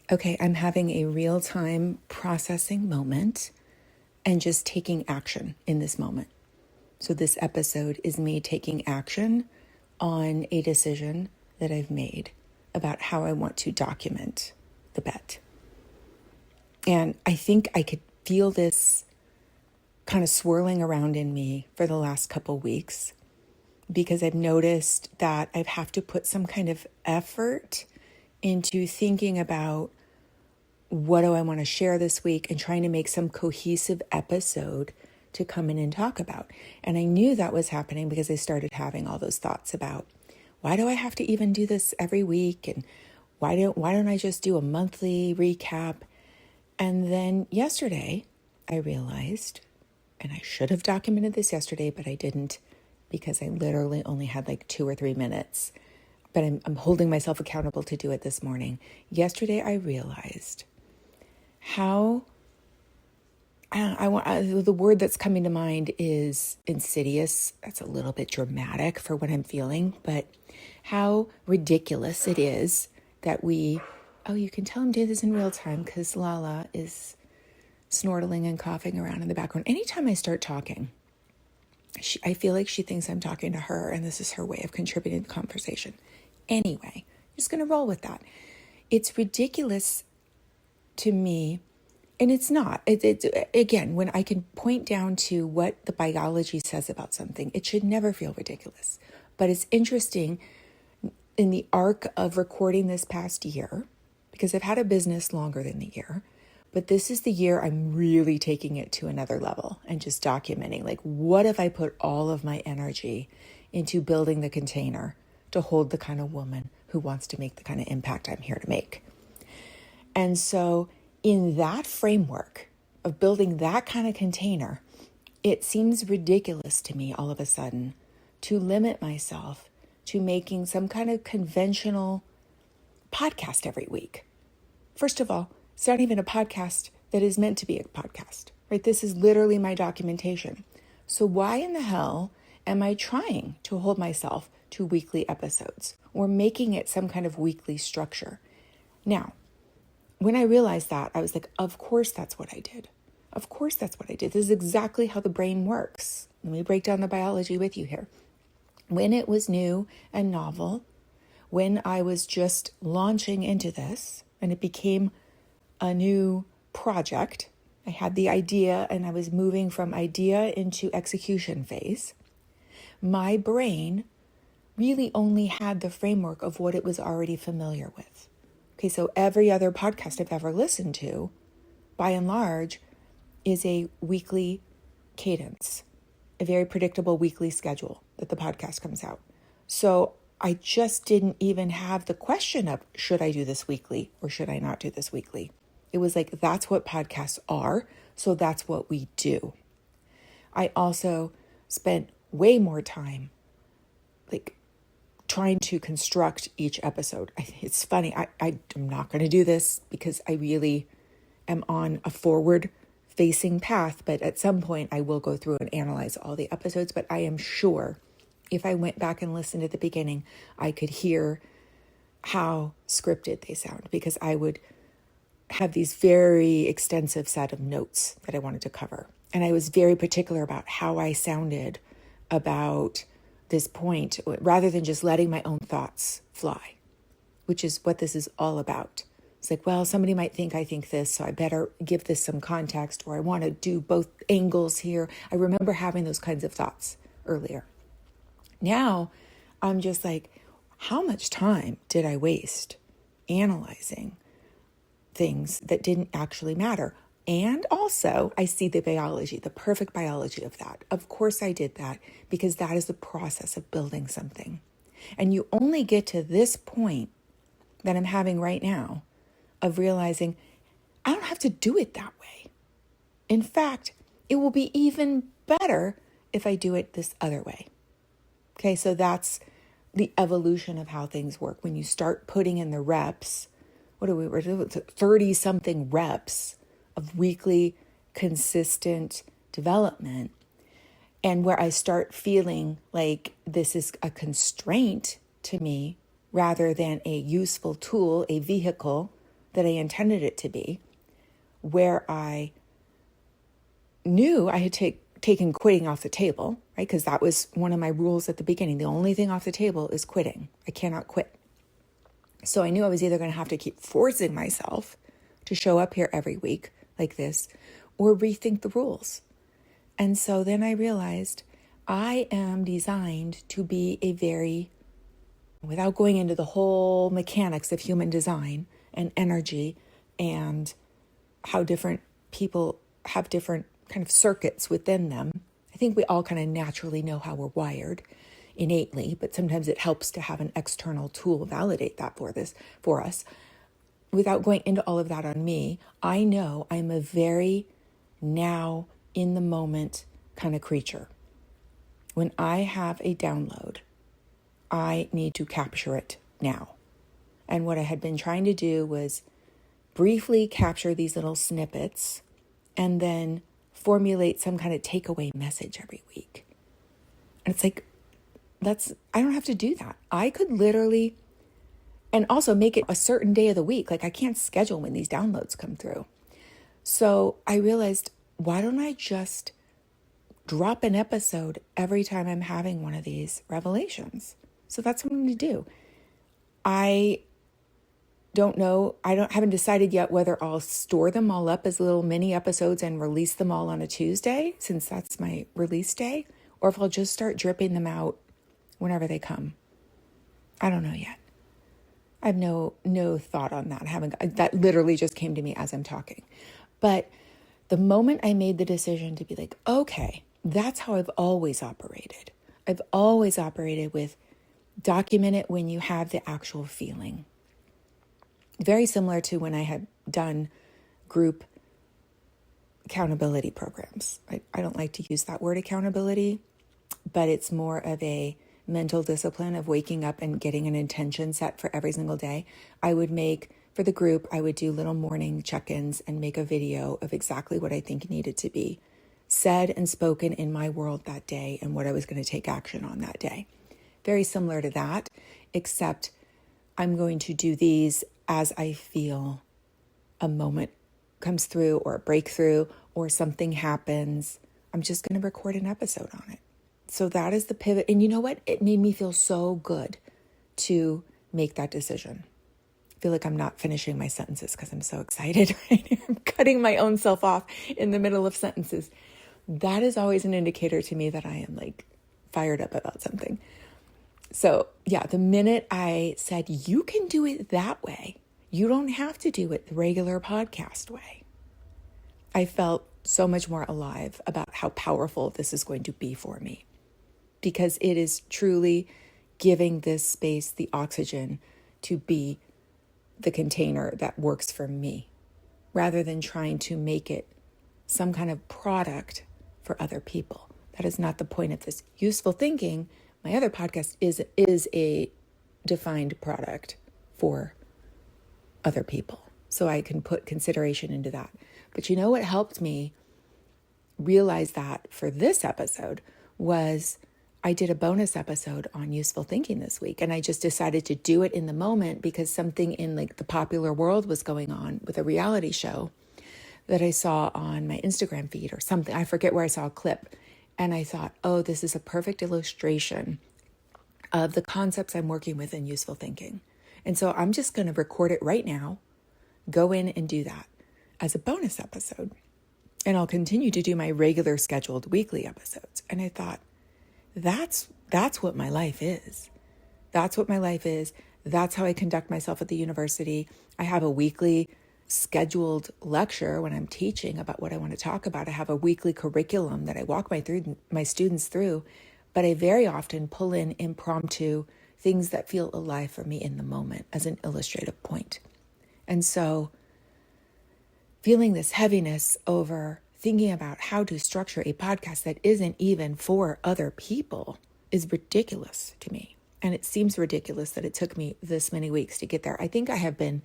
Okay, I'm having a real-time processing moment and just taking action in this moment. So this episode is me taking action on a decision that I've made about how I want to document the bet. And I think I could feel this kind of swirling around in me for the last couple weeks because I've noticed that I have to put some kind of effort into thinking about what do I want to share this week and trying to make some cohesive episode to come in and talk about. And I knew that was happening because I started having all those thoughts about why do I have to even do this every week? And why don't I just do a monthly recap? And then yesterday I realized, and I should have documented this yesterday, but I didn't because I literally only had like 2 or 3 minutes. But I'm holding myself accountable to do it this morning. Yesterday I realized how the word that's coming to mind is insidious. That's a little bit dramatic for what I'm feeling, but how ridiculous it is that you can tell I'm doing this in real time because Lala is snortling and coughing around in the background. Anytime I start talking, I feel like she thinks I'm talking to her and this is her way of contributing to the conversation. Anyway, just going to roll with that. It's ridiculous to me, and it's not. It's again, when I can point down to what the biology says about something, it should never feel ridiculous. But it's interesting in the arc of recording this past year, because I've had a business longer than the year, but this is the year I'm really taking it to another level and just documenting, like, what if I put all of my energy into building the container to hold the kind of woman who wants to make the kind of impact I'm here to make. And so in that framework of building that kind of container, it seems ridiculous to me all of a sudden to limit myself to making some kind of conventional podcast every week. First of all, it's not even a podcast that is meant to be a podcast, right? This is literally my documentation. So why in the hell am I trying to hold myself to weekly episodes or making it some kind of weekly structure? Now, when I realized that, I was like, of course that's what I did. Of course that's what I did. This is exactly how the brain works. Let me break down the biology with you here. When it was new and novel, when I was just launching into this and it became a new project, I had the idea and I was moving from idea into execution phase. My brain really only had the framework of what it was already familiar with. Okay, so every other podcast I've ever listened to, by and large, is a weekly cadence, a very predictable weekly schedule that the podcast comes out. So I just didn't even have the question of, should I do this weekly or should I not do this weekly? It was like, that's what podcasts are, so that's what we do. I also spent way more time trying to construct each episode. It's funny, I'm not going to do this because I really am on a forward-facing path, but at some point I will go through and analyze all the episodes, but I am sure if I went back and listened at the beginning, I could hear how scripted they sound because I would have these very extensive set of notes that I wanted to cover. And I was very particular about how I sounded about this point, rather than just letting my own thoughts fly, which is what this is all about. It's like, well, somebody might think I think this, so I better give this some context, or I want to do both angles here. I remember having those kinds of thoughts earlier. Now, I'm just like, how much time did I waste analyzing things that didn't actually matter? And also, I see the biology, the perfect biology of that. Of course I did that because that is the process of building something. And you only get to this point that I'm having right now of realizing I don't have to do it that way. In fact, it will be even better if I do it this other way. Okay, so that's the evolution of how things work. When you start putting in the reps, what are we, 30-something reps of weekly consistent development, and where I start feeling like this is a constraint to me rather than a useful tool, a vehicle that I intended it to be, where I knew I had taken quitting off the table, right? Because that was one of my rules at the beginning. The only thing off the table is quitting. I cannot quit. So I knew I was either going to have to keep forcing myself to show up here every week like this, or rethink the rules. And so then I realized I am designed to be without going into the whole mechanics of human design and energy and how different people have different kind of circuits within them. I think we all kind of naturally know how we're wired innately, but sometimes it helps to have an external tool validate that for us. Without going into all of that on me, I know I'm a very now in the moment kind of creature. When I have a download, I need to capture it now. And what I had been trying to do was briefly capture these little snippets and then formulate some kind of takeaway message every week. And it's like, I don't have to do that. I could literally, and also make it a certain day of the week. Like I can't schedule when these downloads come through. So I realized, why don't I just drop an episode every time I'm having one of these revelations? So that's what I'm going to do. I don't know. Haven't decided yet whether I'll store them all up as little mini episodes and release them all on a Tuesday, since that's my release day, or if I'll just start dripping them out whenever they come. I don't know yet. I have no thought on that. That literally just came to me as I'm talking. But the moment I made the decision to be like, okay, that's how I've always operated. I've always operated with document it when you have the actual feeling. Very similar to when I had done group accountability programs. I don't like to use that word accountability, but it's more of a mental discipline of waking up and getting an intention set for every single day. For the group, I would do little morning check-ins and make a video of exactly what I think needed to be said and spoken in my world that day and what I was going to take action on that day. Very similar to that, except I'm going to do these as I feel a moment comes through or a breakthrough or something happens. I'm just going to record an episode on it. So that is the pivot. And you know what? It made me feel so good to make that decision. I feel like I'm not finishing my sentences because I'm so excited right now. I'm cutting my own self off in the middle of sentences. That is always an indicator to me that I am like fired up about something. So yeah, the minute I said, you can do it that way, you don't have to do it the regular podcast way, I felt so much more alive about how powerful this is going to be for me, because it is truly giving this space the oxygen to be the container that works for me, rather than trying to make it some kind of product for other people. That is not the point of this. Useful Thinking, my other podcast, is a defined product for other people. So I can put consideration into that. But you know what helped me realize that for this episode was I did a bonus episode on useful thinking this week, and I just decided to do it in the moment because something in like the popular world was going on with a reality show that I saw on my Instagram feed or something. I forget where I saw a clip. And I thought, oh, this is a perfect illustration of the concepts I'm working with in useful thinking. And so I'm just going to record it right now, go in and do that as a bonus episode. And I'll continue to do my regular scheduled weekly episodes. And I thought, that's what my life is. That's what my life is. That's how I conduct myself at the university. I have a weekly scheduled lecture when I'm teaching about what I want to talk about. I have a weekly curriculum that I walk my students through, but I very often pull in impromptu things that feel alive for me in the moment as an illustrative point. And so feeling this heaviness over thinking about how to structure a podcast that isn't even for other people is ridiculous to me. And it seems ridiculous that it took me this many weeks to get there. I think I have been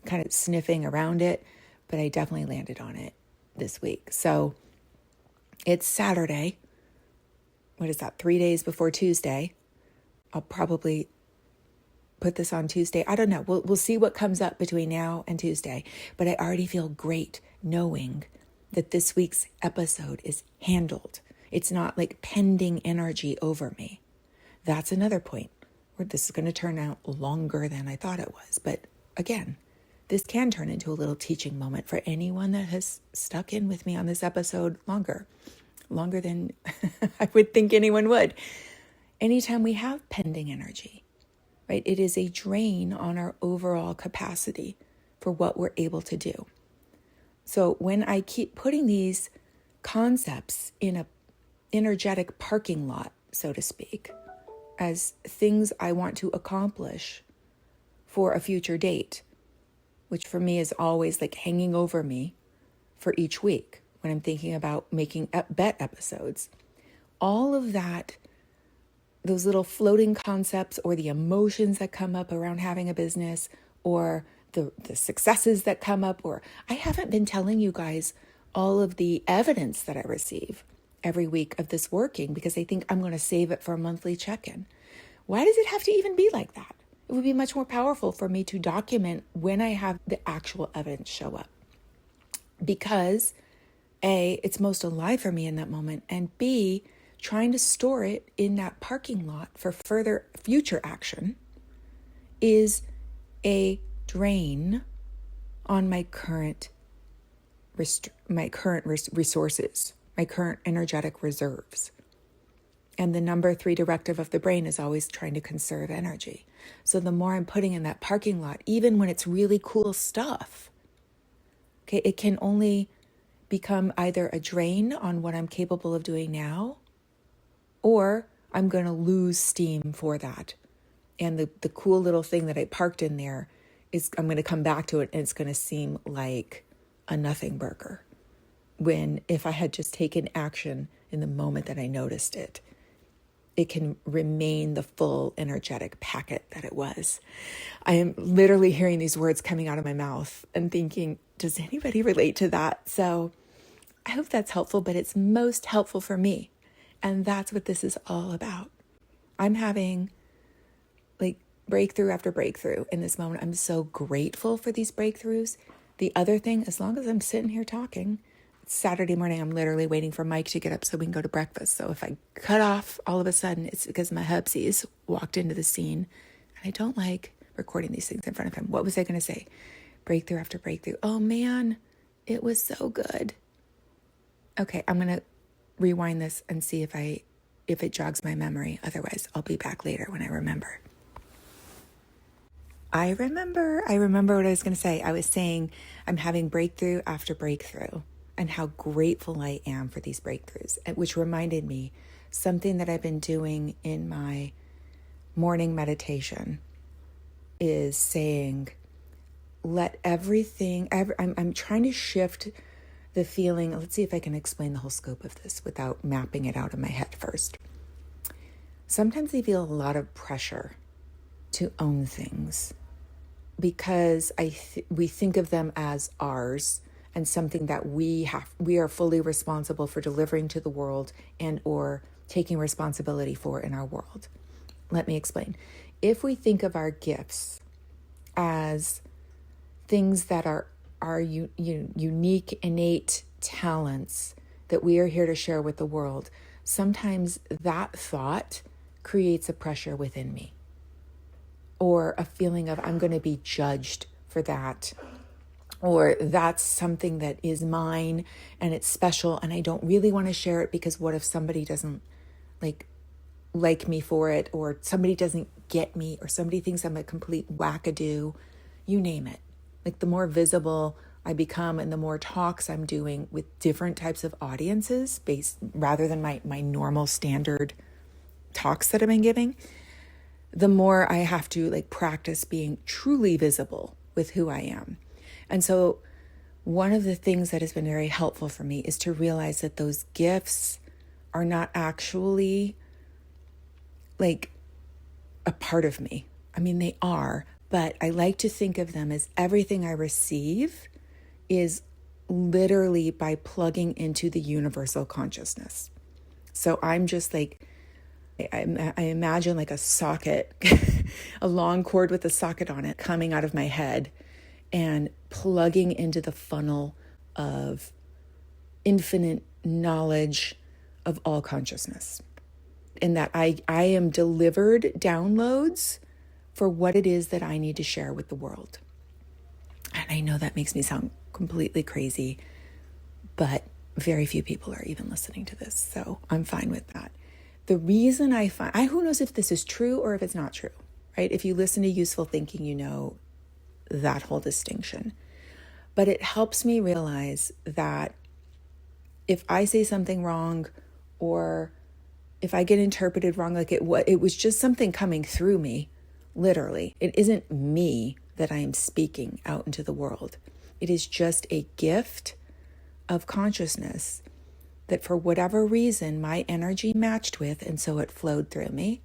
kind of sniffing around it, but I definitely landed on it this week. So it's Saturday. What is that? 3 days before Tuesday. I'll probably put this on Tuesday. I don't know. We'll see what comes up between now and Tuesday. But I already feel great knowing that this week's episode is handled. It's not like pending energy over me. That's another point where this is going to turn out longer than I thought it was. But again, this can turn into a little teaching moment for anyone that has stuck in with me on this episode longer than I would think anyone would. Anytime we have pending energy, right, it is a drain on our overall capacity for what we're able to do. So when I keep putting these concepts in a energetic parking lot, so to speak, as things I want to accomplish for a future date, which for me is always like hanging over me for each week when I'm thinking about making bet episodes, all of that, those little floating concepts or the emotions that come up around having a business or the successes that come up, or I haven't been telling you guys all of the evidence that I receive every week of this working because I think I'm going to save it for a monthly check-in. Why does it have to even be like that? It would be much more powerful for me to document when I have the actual evidence show up. Because A, it's most alive for me in that moment, and B, trying to store it in that parking lot for further future action is a drain on my current resources, my current energetic reserves. And the number 3 directive of the brain is always trying to conserve energy. So the more I'm putting in that parking lot, even when it's really cool stuff, okay, it can only become either a drain on what I'm capable of doing now, or I'm going to lose steam for that. And the cool little thing that I parked in there is I'm going to come back to it and it's going to seem like a nothing burger. When if I had just taken action in the moment that I noticed it, it can remain the full energetic packet that it was. I am literally hearing these words coming out of my mouth and thinking, does anybody relate to that? So I hope that's helpful, but it's most helpful for me. And that's what this is all about. I'm having like breakthrough after breakthrough in this moment. I'm so grateful for these breakthroughs. The other thing, as long as I'm sitting here talking, Saturday morning, I'm literally waiting for Mike to get up so we can go to breakfast. So if I cut off all of a sudden, it's because my hubsies walked into the scene. And I don't like recording these things in front of him. What was I going to say? Breakthrough after breakthrough. Oh man, it was so good. Okay, I'm going to rewind this and see if it jogs my memory. Otherwise, I'll be back later when I remember. I remember what I was going to say. I was saying I'm having breakthrough after breakthrough and how grateful I am for these breakthroughs, which reminded me something that I've been doing in my morning meditation is saying, let everything, I'm trying to shift the feeling. Let's see if I can explain the whole scope of this without mapping it out in my head first. Sometimes I feel a lot of pressure to own things because we think of them as ours and something that we are fully responsible for delivering to the world and or taking responsibility for in our world. Let me explain. If we think of our gifts as things that are unique, innate talents that we are here to share with the world, sometimes that thought creates a pressure within me or a feeling of I'm going to be judged for that, or that's something that is mine and it's special and I don't really want to share it because what if somebody doesn't like me for it, or somebody doesn't get me, or somebody thinks I'm a complete wackadoo, you name it. Like the more visible I become and the more talks I'm doing with different types of audiences rather than my normal standard talks that I've been giving, the more I have to practice being truly visible with who I am. And so one of the things that has been very helpful for me is to realize that those gifts are not actually a part of me. I mean, they are, but I like to think of them as everything I receive is literally by plugging into the universal consciousness. So I'm just I imagine a socket a long cord with a socket on it coming out of my head and plugging into the funnel of infinite knowledge of all consciousness. And that I am delivered downloads for what it is that I need to share with the world. And I know that makes me sound completely crazy, but very few people are even listening to this. So I'm fine with that. The reason who knows if this is true or if it's not true, right? If you listen to Useful Thinking, you know that whole distinction. But it helps me realize that if I say something wrong, or if I get interpreted wrong, like it was just something coming through me, literally. It isn't me that I am speaking out into the world. It is just a gift of consciousness that for whatever reason my energy matched with, and so it flowed through me,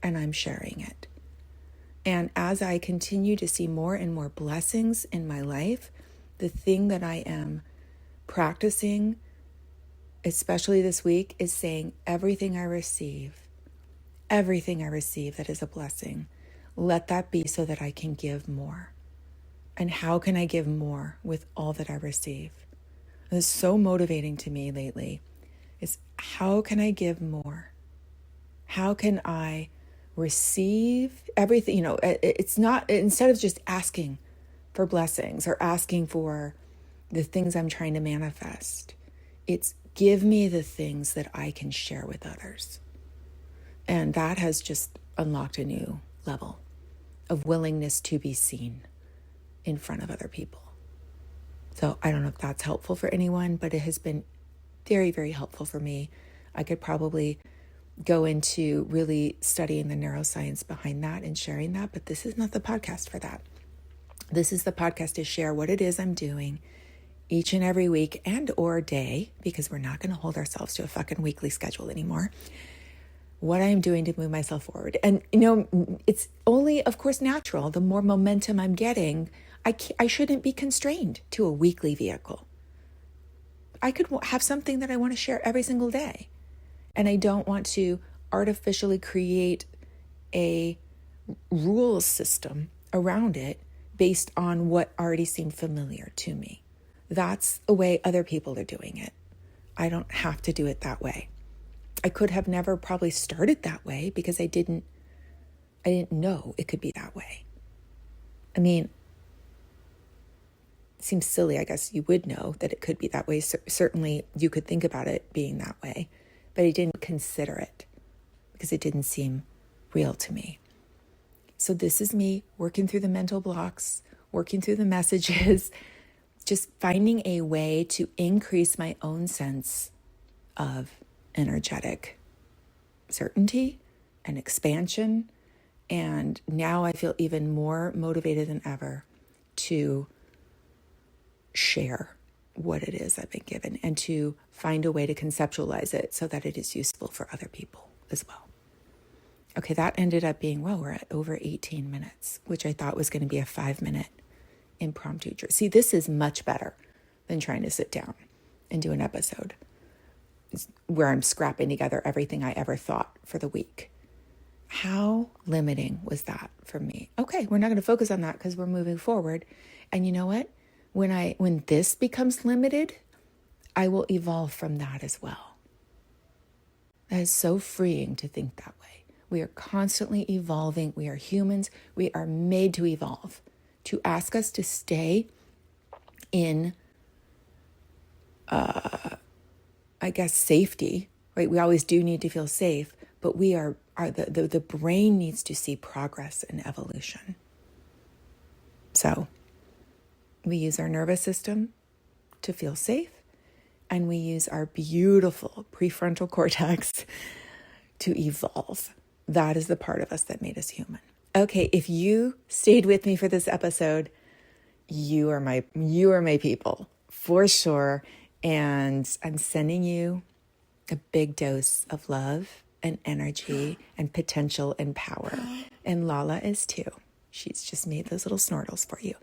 and I'm sharing it. And as I continue to see more and more blessings in my life, the thing that I am practicing, especially this week, is saying everything I receive that is a blessing, let that be so that I can give more. And how can I give more with all that I receive? It's so motivating to me lately. Is how can I give more? How can I receive everything? It's not, instead of just asking for blessings or asking for the things I'm trying to manifest, it's give me the things that I can share with others. And that has just unlocked a new level of willingness to be seen in front of other people. So I don't know if that's helpful for anyone, but it has been very, very helpful for me. I could probably go into really studying the neuroscience behind that and sharing that, but this is not the podcast for that. This is the podcast to share what it is I'm doing each and every week and or day, because we're not going to hold ourselves to a fucking weekly schedule anymore. What I'm doing to move myself forward. And, it's only, of course, natural. The more momentum I'm getting, I shouldn't be constrained to a weekly vehicle. I could have something that I want to share every single day. And I don't want to artificially create a rule system around it based on what already seemed familiar to me. That's the way other people are doing it. I don't have to do it that way. I could have never probably started that way because I didn't know it could be that way. I mean, it seems silly. I guess you would know that it could be that way. Certainly you could think about it being that way, but I didn't consider it because it didn't seem real to me. So this is me working through the mental blocks, working through the messages, just finding a way to increase my own sense of energetic certainty and expansion. And now I feel even more motivated than ever to share what it is I've been given and to find a way to conceptualize it so that it is useful for other people as well. Okay, that ended up being, we're at over 18 minutes, which I thought was going to be a 5-minute impromptu. See, this is much better than trying to sit down and do an episode where I'm scrapping together everything I ever thought for the week. How limiting was that for me? Okay, we're not going to focus on that because we're moving forward. And you know what? When this becomes limited, I will evolve from that as well. That is so freeing to think that way. We are constantly evolving. We are humans. We are made to evolve. To ask us to stay in, safety, right? We always do need to feel safe, but the brain needs to see progress and evolution. So we use our nervous system to feel safe, and we use our beautiful prefrontal cortex to evolve. That is the part of us that made us human. Okay, if you stayed with me for this episode, you are my people for sure. And I'm sending you a big dose of love and energy and potential and power. And Lala is too. She's just made those little snortles for you.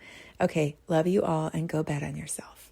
Okay, love you all and go bet on yourself.